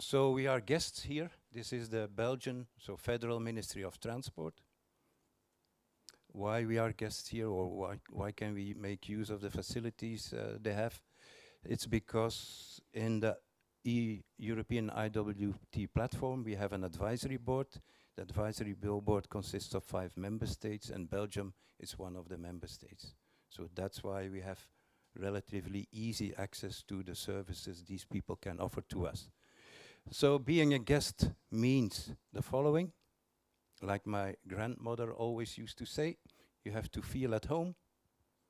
So we are guests here. This is the Belgian, so Federal Ministry of Transport. Why we are guests here, or why can we make use of the facilities they have? It's because in the European IWT platform we have an advisory board. The advisory board consists of 5 member states, and Belgium is one of the member states. So that's why we have relatively easy access to the services these people can offer to us. So being a guest means the following. Like my grandmother always used to say, you have to feel at home,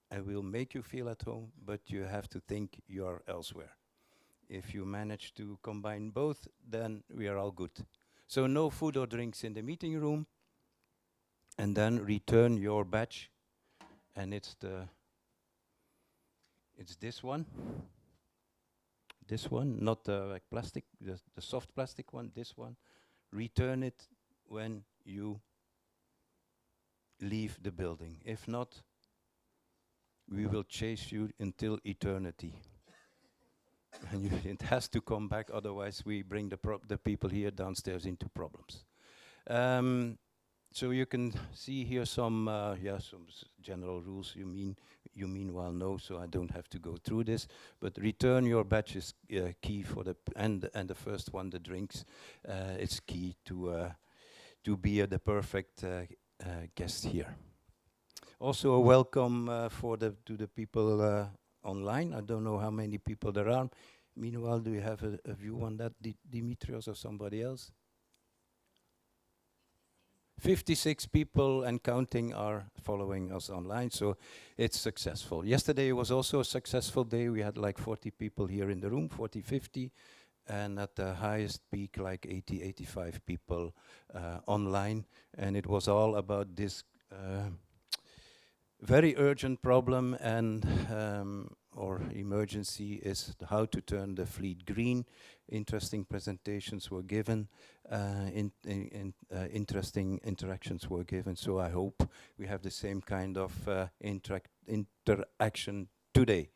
and we'll make you feel at home, but you have to think you are elsewhere. If you manage to combine both, then we are all good. So no food or drinks in the meeting room, and then return your badge, and it's this one. This one, not like plastic, the soft plastic one, this one. Return it when you leave the building. If not, we will chase you until eternity. And it has to come back, otherwise we bring the people here downstairs into problems. So you can see here some some general rules. You meanwhile know, so I don't have to go through this. But return your badge is key for and the first one, the drinks, it's key to be the perfect guest here. Also a welcome to the people online. I don't know how many people there are. Meanwhile, do you have a view on that, Dimitrios, or somebody else? 56 people and counting are following us online, so it's successful. Yesterday was also a successful day. We had like 40 people here in the room, 40, 50, and at the highest peak like 80, 85 people online. And it was all about this very urgent problem and or emergency is how to turn the fleet green. Interesting presentations were given, interesting interactions were given, so I hope we have the same kind of interaction today.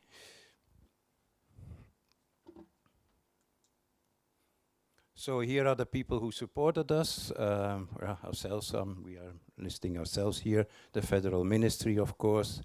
So here are the people who supported us, ourselves, we are listing ourselves here, the Federal Ministry, of course,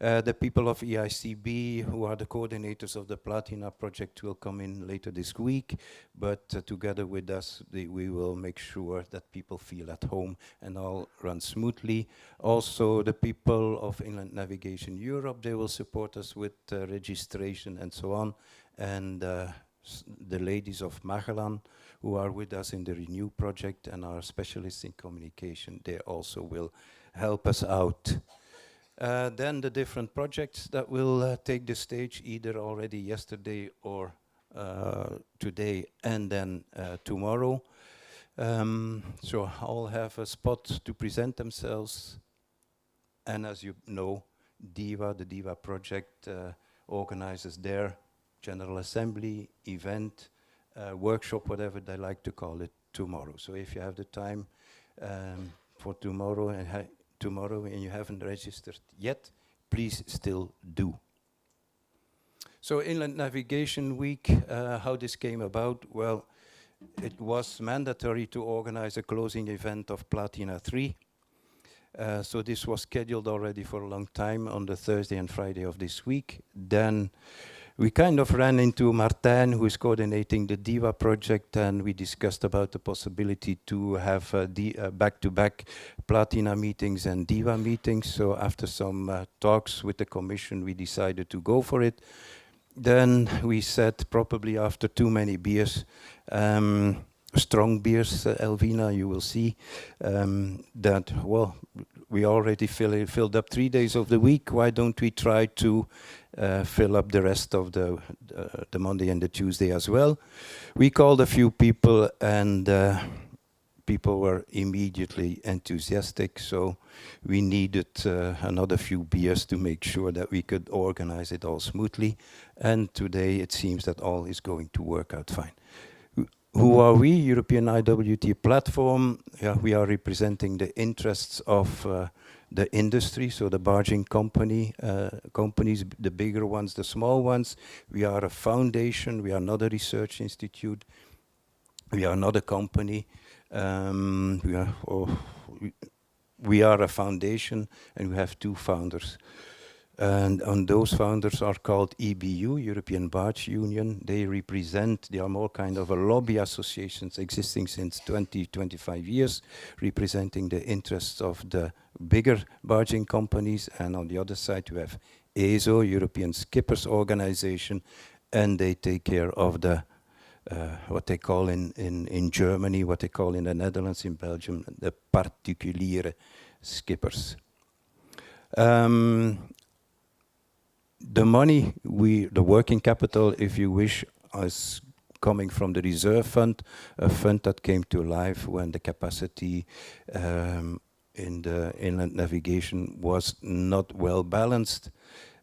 the people of EICB, who are the coordinators of the Platina project, will come in later this week, but together with us, we will make sure that people feel at home and all runs smoothly. Also, the people of Inland Navigation Europe, they will support us with registration and so on, and the ladies of Magellan, who are with us in the Renew project and are specialists in communication, they also will help us out. Then the different projects that will take the stage, either already yesterday or today and then tomorrow. So all have a spot to present themselves. And as you know, DEVA, the DEVA project, organizes their General Assembly, event, workshop, whatever they like to call it, tomorrow. So if you have the time for tomorrow and you haven't registered yet, please still do. So Inland Navigation Week, how this came about? Well, it was mandatory to organize a closing event of Platina 3. So this was scheduled already for a long time on the Thursday and Friday of this week. Then we kind of ran into Martijn, who is coordinating the DEVA project, and we discussed about the possibility to have back-to-back Platina meetings and DEVA meetings. So after some talks with the Commission, we decided to go for it. Then we said, probably after too many beers, strong beers, Elvina, you will see, that, well, we already filled up 3 days of the week. Why don't we try to fill up the rest of the Monday and the Tuesday as well? We called a few people, and people were immediately enthusiastic, so we needed another few beers to make sure that we could organize it all smoothly. And today it seems that all is going to work out fine. Who are we? European IWT platform. Yeah, we are representing the interests of the industry, so the barging companies, the bigger ones, the small ones. We are a foundation, we are not a research institute. We are not a company. We are a foundation, and we have 2 founders. And those founders are called EBU, European Barge Union. They are more kind of a lobby associations existing since 25 years, representing the interests of the bigger barging companies. And on the other side, you have ESO, European Skippers Organization, and they take care of the what they call in Germany, what they call in the Netherlands, in Belgium, the particuliere skippers. The money, the working capital, if you wish, is coming from the reserve fund, a fund that came to life when the capacity in the inland navigation was not well balanced,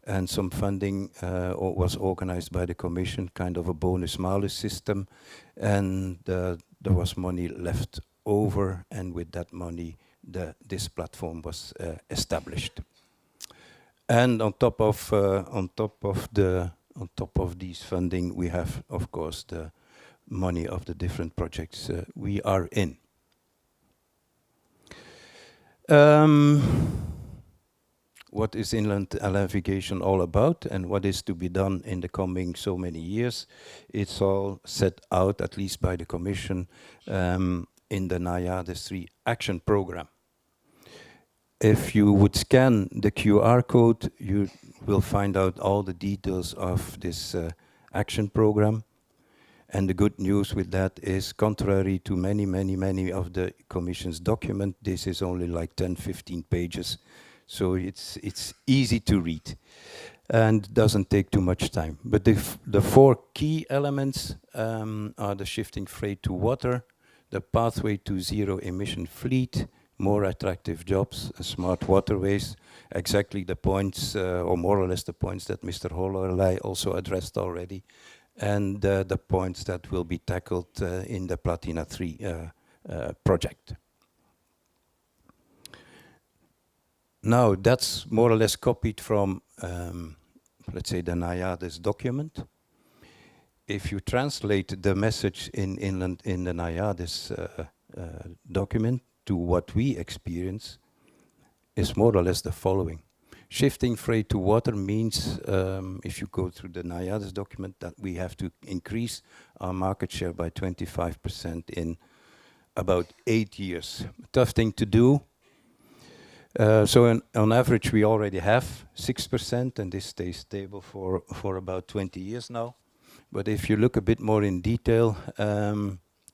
and some funding was organized by the Commission, kind of a bonus-malus system, and there was money left over, and with that money, this platform was established. And on top of these funding, we have, of course, the money of the different projects we are in. What is inland navigation all about, and what is to be done in the coming so many years? It's all set out, at least by the Commission, in the NAIADES 3 action program. If you would scan the QR code, you will find out all the details of this action program. And the good news with that is, contrary to many of the Commission's documents, this is only like 10-15 pages. So it's easy to read and doesn't take too much time. But the 4 key elements are the shifting freight to water, the pathway to zero emission fleet, more attractive jobs, smart waterways, exactly the points, or more or less the points that Mr. Hollerlei also addressed already, and the points that will be tackled in the Platina 3 project. Now, that's more or less copied from, let's say, the NAIADES document. If you translate the message in the NAIADES document to what we experience, is more or less the following. Shifting freight to water means, if you go through the NAIADES document, that we have to increase our market share by 25% in about 8 years. Tough thing to do. So on average, we already have 6%, and this stays stable for about 20 years now. But if you look a bit more in detail,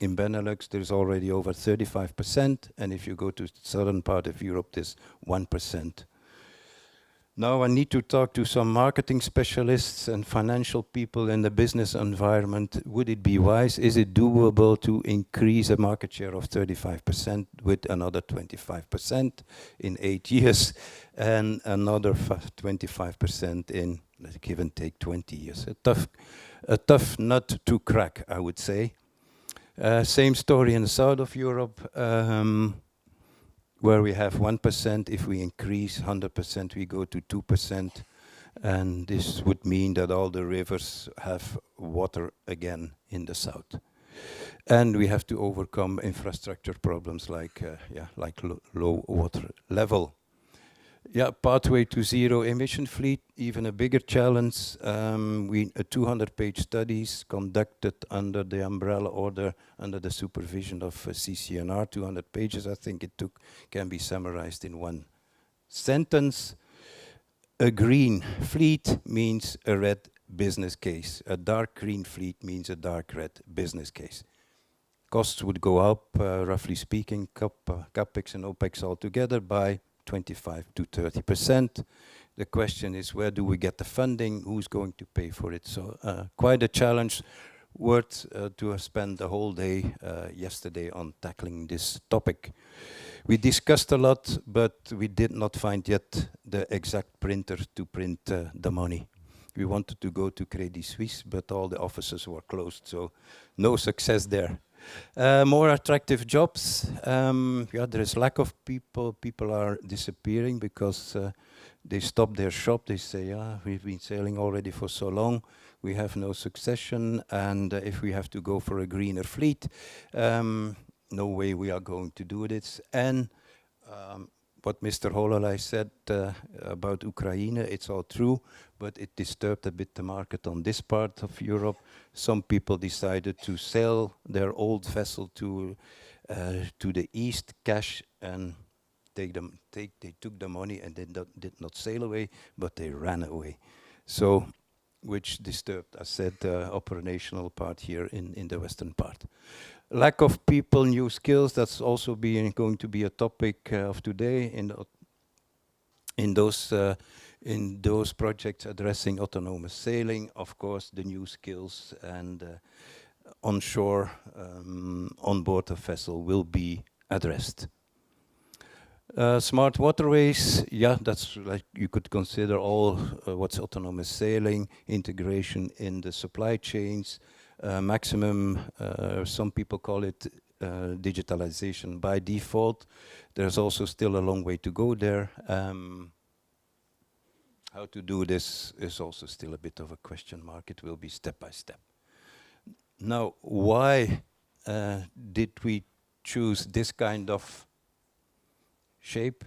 in Benelux, there's already over 35%, and if you go to the southern part of Europe, there's 1%. Now I need to talk to some marketing specialists and financial people in the business environment. Would it be wise? Is it doable to increase a market share of 35% with another 25% in 8 years and another 25% in, let's give and take, 20 years? A tough nut to crack, I would say. Same story in the south of Europe, where we have 1%. If we increase 100%, we go to 2%. And this would mean that all the rivers have water again in the south. And we have to overcome infrastructure problems like low water level. Yeah, pathway to zero emission fleet, even a bigger challenge. A 200-page studies conducted under the umbrella order, under the supervision of CCNR, 200 pages I think it took, can be summarized in one sentence. A green fleet means a red business case. A dark green fleet means a dark red business case. Costs would go up, roughly speaking, CapEx and OpEx altogether by 25 to 30%. The question is, where do we get the funding? Who's going to pay for it? So quite a challenge. Worth to spend the whole day yesterday on tackling this topic. We discussed a lot, but we did not find yet the exact printer to print the money. We wanted to go to Credit Suisse, but all the offices were closed, so no success there. More attractive jobs. Yeah, there is lack of people. People are disappearing because they stop their shop. They say, "Yeah, we've been sailing already for so long. we have no succession, and if we have to go for a greener fleet, no way we are going to do this. And what Mr. Hololai said about Ukraine, it's all true, but it disturbed a bit the market on this part of Europe. Some people decided to sell their old vessel to the east, cash, and they took the money and did not sail away, but they ran away. So, which disturbed, I said, the operational part here in the western part. Lack of people, new skills, that's also going to be a topic of today in those projects addressing autonomous sailing. Of course, the new skills and onshore, on board a vessel will be addressed. Smart waterways, yeah, that's like you could consider all what's autonomous sailing, integration in the supply chains, maximum, some people call it digitalization by default. There's also still a long way to go there. How to do this is also still a bit of a question mark. It will be step by step. Now, why did we choose this kind of shape?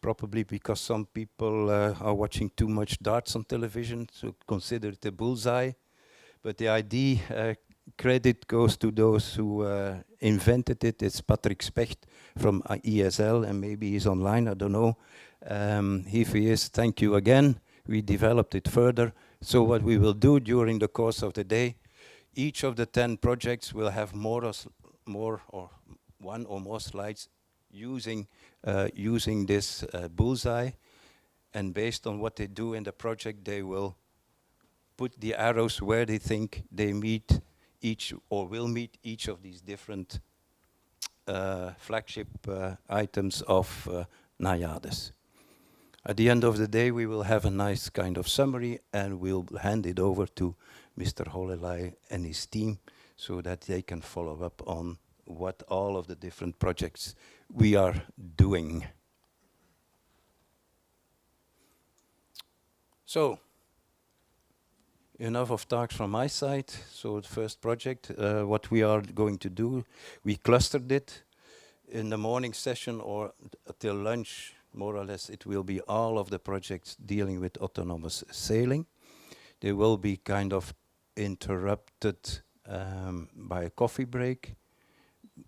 Probably because some people are watching too much darts on television, so consider it a bullseye. But the idea, credit goes to those who invented it. It's Patrick Specht from ESL, and maybe he's online, I don't know. If he is, thank you again. We developed it further. So what we will do during the course of the day, each of the 10 projects will have one or more slides using this bullseye, and based on what they do in the project, they will put the arrows where they think they meet each or will meet each of these different flagship items of NAIADES. At the end of the day, we will have a nice kind of summary, and we'll hand it over to Mr. Hololai and his team so that they can follow up on what all of the different projects we are doing. So, enough of talks from my side. So the first project, what we are going to do, we clustered it in the morning session or till lunch, more or less, it will be all of the projects dealing with autonomous sailing. They will be kind of interrupted by a coffee break,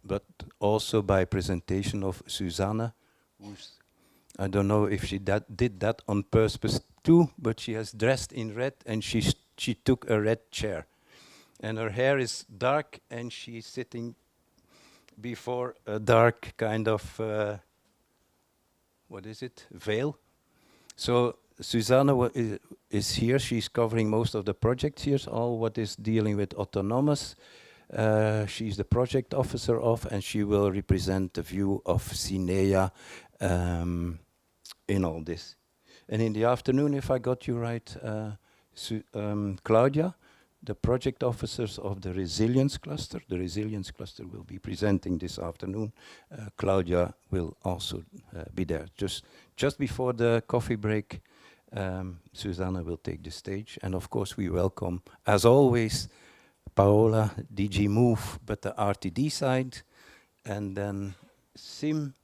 but also by presentation of Susanne, who's, I don't know if she did that on purpose too, but she has dressed in red and she took a red chair. And her hair is dark and she's sitting before a dark kind of, what is it, veil. So Susanne is here, she's covering most of the projects here, all what is dealing with autonomous. She's the project officer of, and she will represent the view of CINEA in all this. And in the afternoon, if I got you right, Claudia, the project officers of the resilience cluster. The resilience cluster will be presenting this afternoon. Claudia will also be there. Just before the coffee break, Susanne will take the stage. And of course, we welcome, as always, Paola, DG Move, but the RTD side. And then Sim,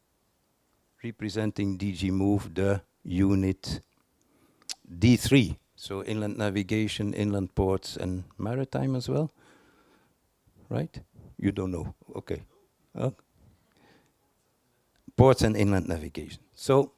representing DG Move, the unit D3. So inland navigation, inland ports, and maritime as well, right? You don't know, okay. Ports and inland navigation. So